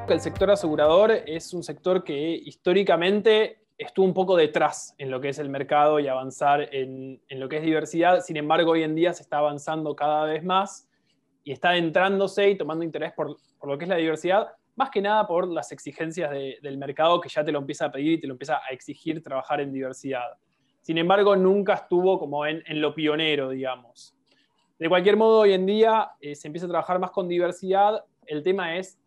El sector asegurador es un sector que históricamente estuvo un poco detrás en lo que es el mercado y avanzar en lo que es diversidad. Sin embargo, hoy en día se está avanzando cada vez más y está entrándose y tomando interés por lo que es la diversidad, más que nada por las exigencias del mercado que ya te lo empieza a pedir y te lo empieza a exigir trabajar en diversidad. Sin embargo, nunca estuvo como en lo pionero, digamos. De cualquier modo, hoy en día se empieza a trabajar más con diversidad. El tema es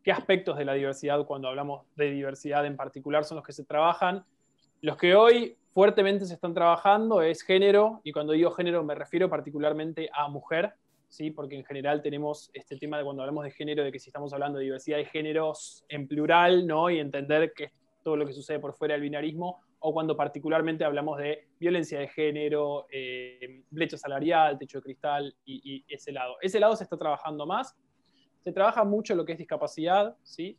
qué aspectos de la diversidad, cuando hablamos de diversidad en particular, son los que se trabajan. Los que hoy fuertemente se están trabajando es género, y cuando digo género me refiero particularmente a mujer, ¿sí? Porque en general tenemos este tema de cuando hablamos de género, de que si estamos hablando de diversidad de géneros en plural, ¿no? Y entender que es todo lo que sucede por fuera del binarismo, o cuando particularmente hablamos de violencia de género, brecha salarial, techo de cristal y ese lado. Ese lado se está trabajando más. Se trabaja mucho lo que es discapacidad, ¿sí?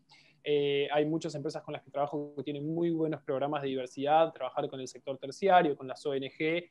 Hay muchas empresas con las que trabajo que tienen muy buenos programas de diversidad, trabajar con el sector terciario, con las ONG,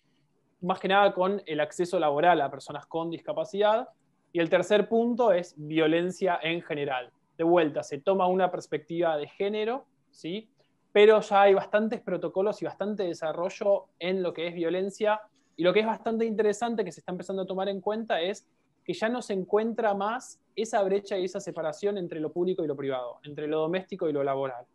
más que nada con el acceso laboral a personas con discapacidad. Y el tercer punto es violencia en general. De vuelta, se toma una perspectiva de género, ¿sí? Pero ya hay bastantes protocolos y bastante desarrollo en lo que es violencia. Y lo que es bastante interesante que se está empezando a tomar en cuenta es que ya no se encuentra más esa brecha y esa separación entre lo público y lo privado, entre lo doméstico y lo laboral.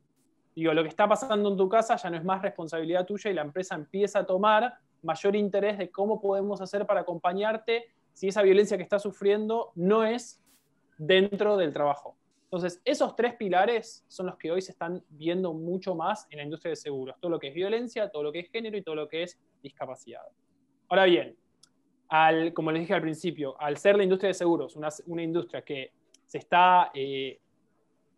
Digo, lo que está pasando en tu casa ya no es más responsabilidad tuya y la empresa empieza a tomar mayor interés de cómo podemos hacer para acompañarte si esa violencia que estás sufriendo no es dentro del trabajo. Entonces, esos tres pilares son los que hoy se están viendo mucho más en la industria de seguros. Todo lo que es violencia, todo lo que es género y todo lo que es discapacidad. Ahora bien, como les dije al principio, al ser la industria de seguros una industria que se está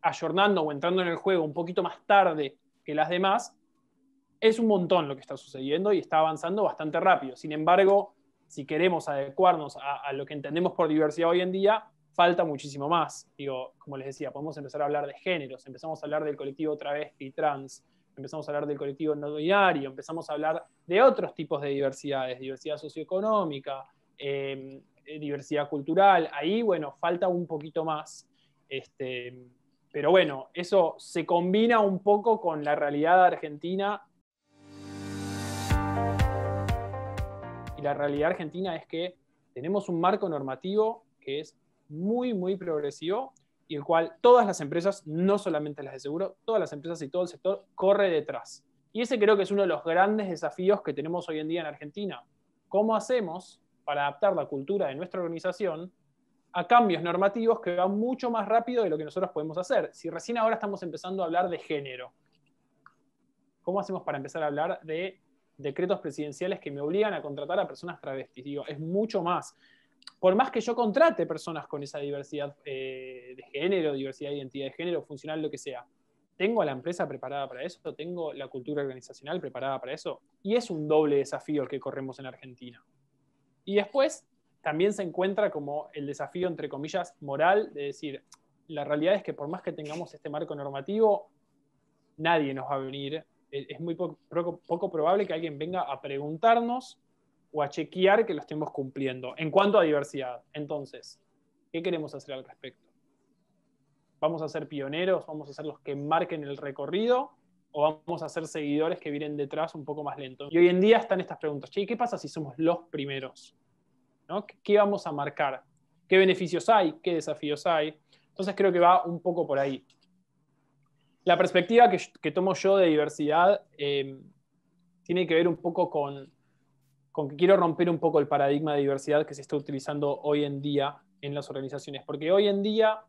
ayornando o entrando en el juego un poquito más tarde que las demás, es un montón lo que está sucediendo y está avanzando bastante rápido. Sin embargo, si queremos adecuarnos a lo que entendemos por diversidad hoy en día, falta muchísimo más. Digo, como les decía, podemos empezar a hablar de géneros, empezamos a hablar del colectivo travesti, trans, empezamos a hablar del colectivo no binario, empezamos a hablar de otros tipos de diversidades, diversidad socioeconómica, diversidad cultural. Ahí, bueno, falta un poquito más. Pero bueno, eso se combina un poco con la realidad argentina. Y la realidad argentina es que tenemos un marco normativo que es muy, muy progresivo y el cual todas las empresas, no solamente las de seguro, todas las empresas y todo el sector corre detrás. Y ese creo que es uno de los grandes desafíos que tenemos hoy en día en Argentina. ¿Cómo hacemos para adaptar la cultura de nuestra organización a cambios normativos que van mucho más rápido de lo que nosotros podemos hacer? Si recién ahora estamos empezando a hablar de género, ¿cómo hacemos para empezar a hablar de decretos presidenciales que me obligan a contratar a personas travestis? Digo, es mucho más. Por más que yo contrate personas con esa diversidad de género, diversidad de identidad de género, funcional, lo que sea, ¿tengo a la empresa preparada para eso? ¿Tengo la cultura organizacional preparada para eso? Y es un doble desafío el que corremos en Argentina. Y después también se encuentra como el desafío, entre comillas, moral, de decir, la realidad es que por más que tengamos este marco normativo, nadie nos va a venir. Es muy poco probable que alguien venga a preguntarnos o a chequear que lo estemos cumpliendo en cuanto a diversidad. Entonces, ¿qué queremos hacer al respecto? ¿Vamos a ser pioneros? ¿Vamos a ser los que marquen el recorrido? ¿O vamos a ser seguidores que vienen detrás un poco más lentos? Y hoy en día están estas preguntas. Che, ¿qué pasa si somos los primeros? ¿No? ¿Qué vamos a marcar? ¿Qué beneficios hay? ¿Qué desafíos hay? Entonces creo que va un poco por ahí. La perspectiva que tomo yo de diversidad tiene que ver un poco con que quiero romper un poco el paradigma de diversidad que se está utilizando hoy en día en las organizaciones. Porque hoy en día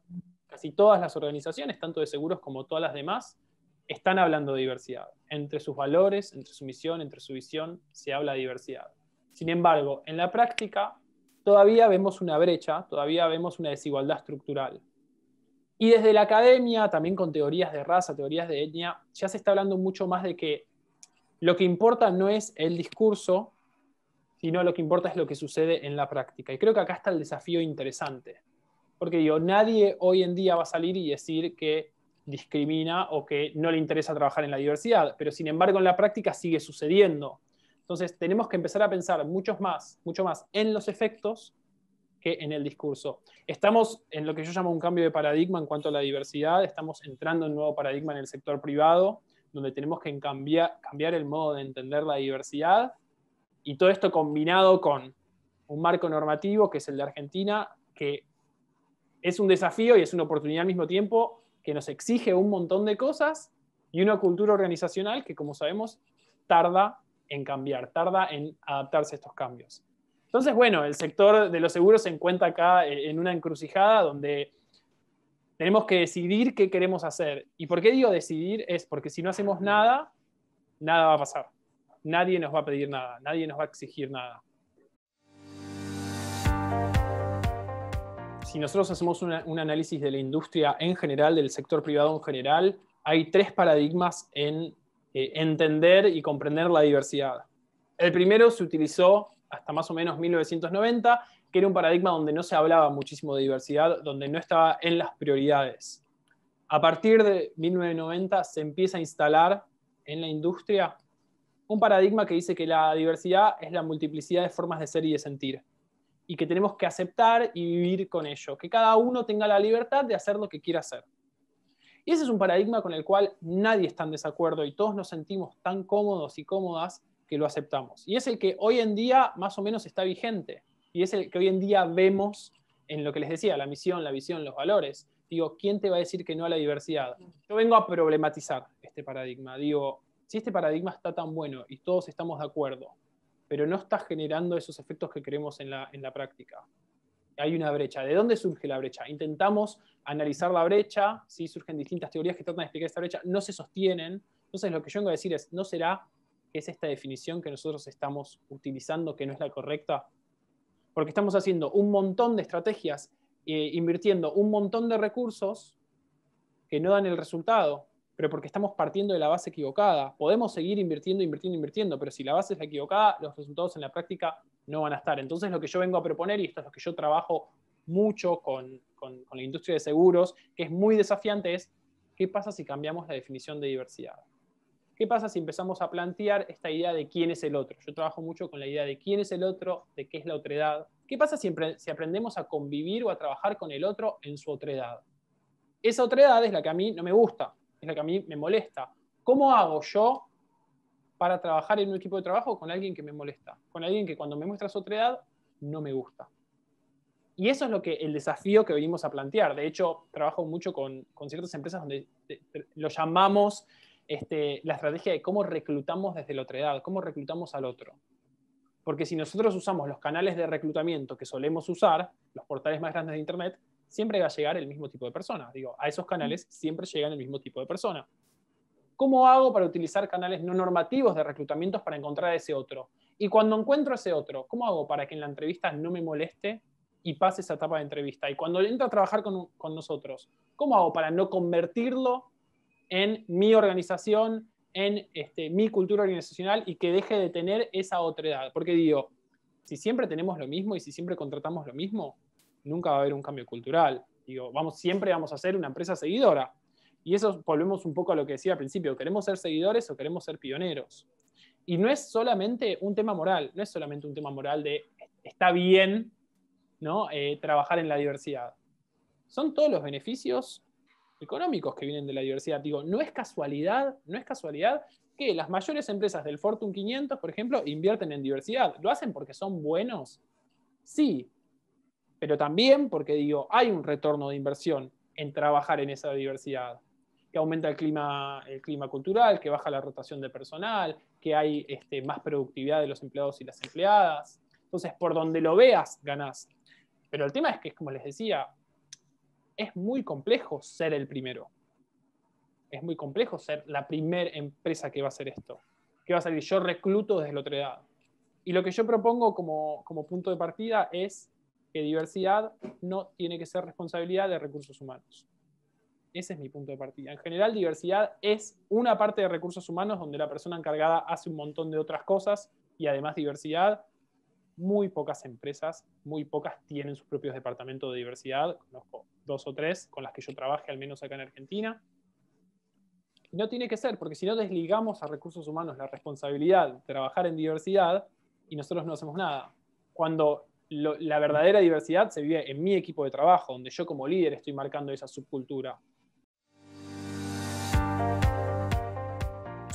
casi todas las organizaciones, tanto de seguros como todas las demás, están hablando de diversidad. Entre sus valores, entre su misión, entre su visión, se habla de diversidad. Sin embargo, en la práctica todavía vemos una brecha, todavía vemos una desigualdad estructural. Y desde la academia, también con teorías de raza, teorías de etnia, ya se está hablando mucho más de que lo que importa no es el discurso, sino lo que importa es lo que sucede en la práctica. Y creo que acá está el desafío interesante. Porque digo, nadie hoy en día va a salir y decir que discrimina o que no le interesa trabajar en la diversidad, pero sin embargo en la práctica sigue sucediendo. Entonces tenemos que empezar a pensar mucho más en los efectos que en el discurso. Estamos en lo que yo llamo un cambio de paradigma en cuanto a la diversidad, estamos entrando en un nuevo paradigma en el sector privado, donde tenemos que cambiar el modo de entender la diversidad, y todo esto combinado con un marco normativo, que es el de Argentina, que es un desafío y es una oportunidad al mismo tiempo, que nos exige un montón de cosas, y una cultura organizacional que, como sabemos, tarda en cambiar, tarda en adaptarse a estos cambios. Entonces, bueno, el sector de los seguros se encuentra acá en una encrucijada donde tenemos que decidir qué queremos hacer. ¿Y por qué digo decidir? Es porque si no hacemos nada, nada va a pasar. Nadie nos va a pedir nada, nadie nos va a exigir nada. Si nosotros hacemos un análisis de la industria en general, del sector privado en general, hay 3 paradigmas en entender y comprender la diversidad. El primero se utilizó hasta más o menos 1990, que era un paradigma donde no se hablaba muchísimo de diversidad, donde no estaba en las prioridades. A partir de 1990 se empieza a instalar en la industria un paradigma que dice que la diversidad es la multiplicidad de formas de ser y de sentir, y que tenemos que aceptar y vivir con ello, que cada uno tenga la libertad de hacer lo que quiera hacer. Y ese es un paradigma con el cual nadie está en desacuerdo y todos nos sentimos tan cómodos y cómodas que lo aceptamos. Y es el que hoy en día más o menos está vigente, y es el que hoy en día vemos en lo que les decía, la misión, la visión, los valores. Digo, ¿quién te va a decir que no a la diversidad? Yo vengo a problematizar este paradigma. Digo, si este paradigma está tan bueno y todos estamos de acuerdo, pero no está generando esos efectos que queremos en la práctica, hay una brecha. ¿De dónde surge la brecha? Intentamos analizar la brecha, ¿sí? Surgen distintas teorías que tratan de explicar esta brecha, no se sostienen. Entonces lo que yo vengo a decir es, ¿no será que es esta definición que nosotros estamos utilizando que no es la correcta? Porque estamos haciendo un montón de estrategias, invirtiendo un montón de recursos que no dan el resultado, pero porque estamos partiendo de la base equivocada. Podemos seguir invirtiendo, pero si la base es la equivocada, los resultados en la práctica no van a estar. Entonces lo que yo vengo a proponer, y esto es lo que yo trabajo mucho con la industria de seguros, que es muy desafiante, es ¿qué pasa si cambiamos la definición de diversidad? ¿Qué pasa si empezamos a plantear esta idea de quién es el otro? Yo trabajo mucho con la idea de quién es el otro, de qué es la otredad. ¿Qué pasa si aprendemos a convivir o a trabajar con el otro en su otredad? Esa otredad es la que a mí no me gusta, es la que a mí me molesta. ¿Cómo hago yo para trabajar en un equipo de trabajo con alguien que me molesta? Con alguien que cuando me muestra su otredad no me gusta. Y eso es el desafío que venimos a plantear. De hecho, trabajo mucho con ciertas empresas donde lo llamamos la estrategia de cómo reclutamos desde la otredad, cómo reclutamos al otro. Porque si nosotros usamos los canales de reclutamiento que solemos usar, los portales más grandes de Internet, siempre va a llegar el mismo tipo de persona. Digo, a esos canales siempre llegan el mismo tipo de persona. ¿Cómo hago para utilizar canales no normativos de reclutamientos para encontrar a ese otro? Y cuando encuentro a ese otro, ¿cómo hago para que en la entrevista no me moleste y pase esa etapa de entrevista? Y cuando entra a trabajar con nosotros, ¿cómo hago para no convertirlo en mi organización, en mi cultura organizacional, y que deje de tener esa otredad? Porque digo, si siempre tenemos lo mismo y si siempre contratamos lo mismo, nunca va a haber un cambio cultural. Digo, siempre vamos a ser una empresa seguidora. Y eso volvemos un poco a lo que decía al principio, ¿queremos ser seguidores o queremos ser pioneros? Y no es solamente un tema moral, no es solamente un tema moral de está bien, ¿no? Trabajar en la diversidad. Son todos los beneficios económicos que vienen de la diversidad. Digo, no es casualidad que las mayores empresas del Fortune 500, por ejemplo, invierten en diversidad. ¿Lo hacen porque son buenos? Sí, pero también porque, digo, hay un retorno de inversión en trabajar en esa diversidad, que aumenta el clima cultural, que baja la rotación de personal, que hay más productividad de los empleados y las empleadas. Entonces, por donde lo veas, ganás. Pero el tema es que, como les decía, es muy complejo ser el primero. Es muy complejo ser la primera empresa que va a hacer esto. Que va a salir, yo recluto desde la otra edad. Y lo que yo propongo como punto de partida es que diversidad no tiene que ser responsabilidad de recursos humanos. Ese es mi punto de partida. En general, diversidad es una parte de recursos humanos donde la persona encargada hace un montón de otras cosas, y además diversidad, muy pocas empresas, muy pocas tienen sus propios departamentos de diversidad. Conozco 2 o 3 con las que yo trabaje, al menos acá en Argentina. No tiene que ser, porque si no desligamos a recursos humanos la responsabilidad de trabajar en diversidad y nosotros no hacemos nada. Cuando la verdadera diversidad se vive en mi equipo de trabajo, donde yo como líder estoy marcando esa subcultura.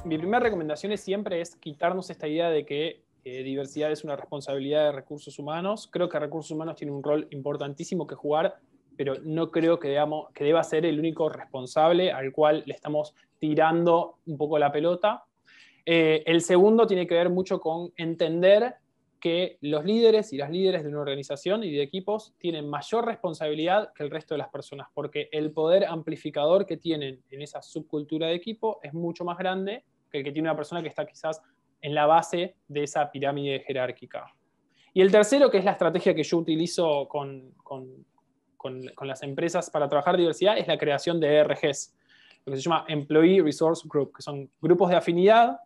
Mi primera recomendación siempre es quitarnos esta idea de que diversidad es una responsabilidad de recursos humanos. Creo que recursos humanos tiene un rol importantísimo que jugar, pero no creo que deba ser el único responsable al cual le estamos tirando un poco la pelota. El segundo tiene que ver mucho con entender que los líderes y las líderes de una organización y de equipos tienen mayor responsabilidad que el resto de las personas, porque el poder amplificador que tienen en esa subcultura de equipo es mucho más grande que el que tiene una persona que está quizás en la base de esa pirámide jerárquica. Y el tercero, que es la estrategia que yo utilizo con las empresas para trabajar diversidad, es la creación de ERGs, lo que se llama Employee Resource Group, que son grupos de afinidad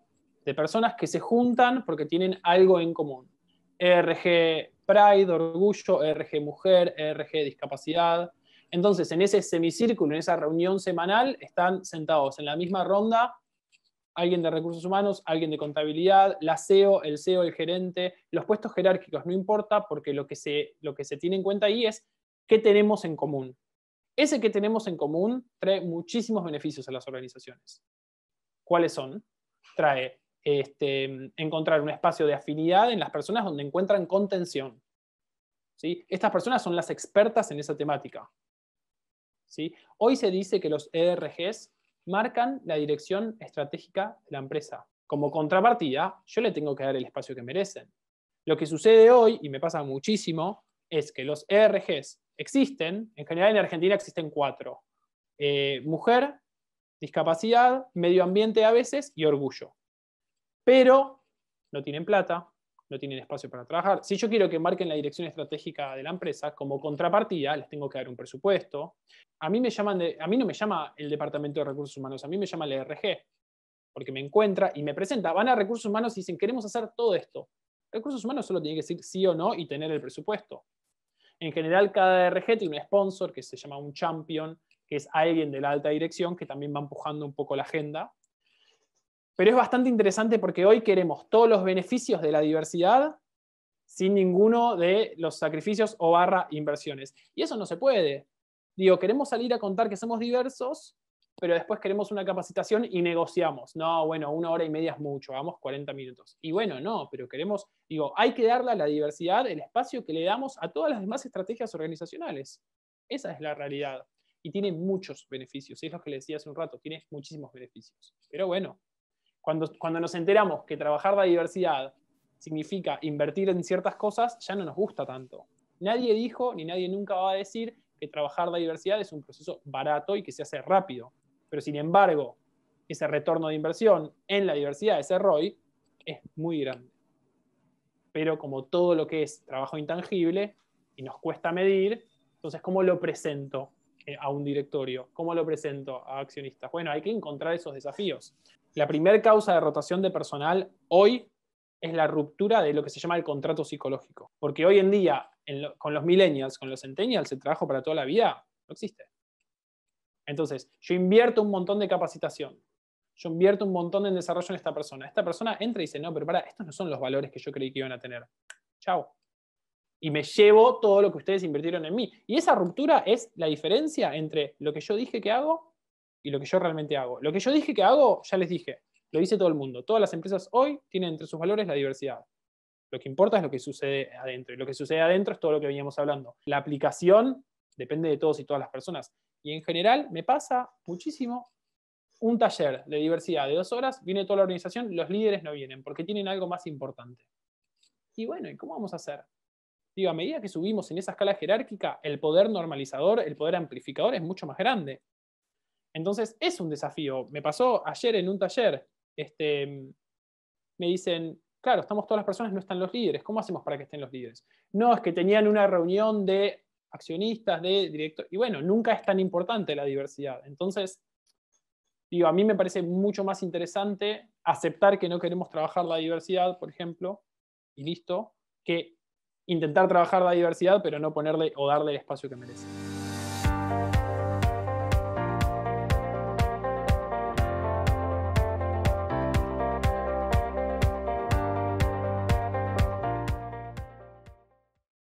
de personas que se juntan porque tienen algo en común. ERG Pride, Orgullo, ERG Mujer, ERG Discapacidad. Entonces, en ese semicírculo, en esa reunión semanal, están sentados en la misma ronda alguien de recursos humanos, alguien de contabilidad, la CEO, el CEO, el gerente, los puestos jerárquicos, no importa, porque lo que se tiene en cuenta ahí es qué tenemos en común. Ese que tenemos en común trae muchísimos beneficios a las organizaciones. ¿Cuáles son? Trae encontrar un espacio de afinidad en las personas donde encuentran contención. ¿Sí? Estas personas son las expertas en esa temática. ¿Sí? Hoy se dice que los ERGs marcan la dirección estratégica de la empresa. Como contrapartida, yo le tengo que dar el espacio que merecen. Lo que sucede hoy, y me pasa muchísimo, es que los ERGs existen, en general en Argentina existen 4. Mujer, discapacidad, medio ambiente a veces y orgullo. Pero no tienen plata, no tienen espacio para trabajar. Si yo quiero que marquen la dirección estratégica de la empresa, como contrapartida les tengo que dar un presupuesto. A mí no me llama el Departamento de Recursos Humanos, a mí me llama el ERG, porque me encuentra y me presenta. Van a Recursos Humanos y dicen, queremos hacer todo esto. Recursos Humanos solo tiene que decir sí o no y tener el presupuesto. En general, cada ERG tiene un sponsor que se llama un champion, que es alguien de la alta dirección que también va empujando un poco la agenda. Pero es bastante interesante porque hoy queremos todos los beneficios de la diversidad sin ninguno de los sacrificios o inversiones. Y eso no se puede. Digo, queremos salir a contar que somos diversos, pero después queremos una capacitación y negociamos. No, bueno, 1 hora y media es mucho, hagamos 40 minutos. Y bueno, no, pero queremos, hay que darle a la diversidad el espacio que le damos a todas las demás estrategias organizacionales. Esa es la realidad. Y tiene muchos beneficios. Es lo que le decía hace un rato, tiene muchísimos beneficios. Pero bueno, cuando nos enteramos que trabajar la diversidad significa invertir en ciertas cosas, ya no nos gusta tanto. Nadie dijo, ni nadie nunca va a decir que trabajar la diversidad es un proceso barato y que se hace rápido. Pero sin embargo, ese retorno de inversión en la diversidad, ese ROI, es muy grande. Pero como todo lo que es trabajo intangible y nos cuesta medir, entonces, ¿cómo lo presento a un directorio? ¿Cómo lo presento a accionistas? Bueno, hay que encontrar esos desafíos. La primera causa de rotación de personal hoy es la ruptura de lo que se llama el contrato psicológico. Porque hoy en día, con los millennials, con los centennials, el trabajo para toda la vida no existe. Entonces, yo invierto un montón de capacitación. Yo invierto un montón en desarrollo en esta persona. Esta persona entra y dice, no, pero estos no son los valores que yo creí que iban a tener. Chao. Y me llevo todo lo que ustedes invirtieron en mí. Y esa ruptura es la diferencia entre lo que yo dije que hago y lo que yo realmente hago. Lo que yo dije que hago, ya les dije, lo dice todo el mundo. Todas las empresas hoy tienen entre sus valores la diversidad. Lo que importa es lo que sucede adentro. Y lo que sucede adentro es todo lo que veníamos hablando. La aplicación depende de todos y todas las personas. Y en general me pasa muchísimo un taller de diversidad de 2 horas, viene toda la organización, los líderes no vienen porque tienen algo más importante. Y bueno, ¿y cómo vamos a hacer? Digo, a medida que subimos en esa escala jerárquica, el poder normalizador, el poder amplificador es mucho más grande. Entonces, es un desafío. Me pasó ayer en un taller, me dicen, claro, estamos todas las personas, no están los líderes. ¿Cómo hacemos para que estén los líderes? No, es que tenían una reunión de accionistas, de directores, y bueno, nunca es tan importante la diversidad. Entonces, a mí me parece mucho más interesante aceptar que no queremos trabajar la diversidad, por ejemplo, y listo, que intentar trabajar la diversidad, pero no ponerle o darle el espacio que merece.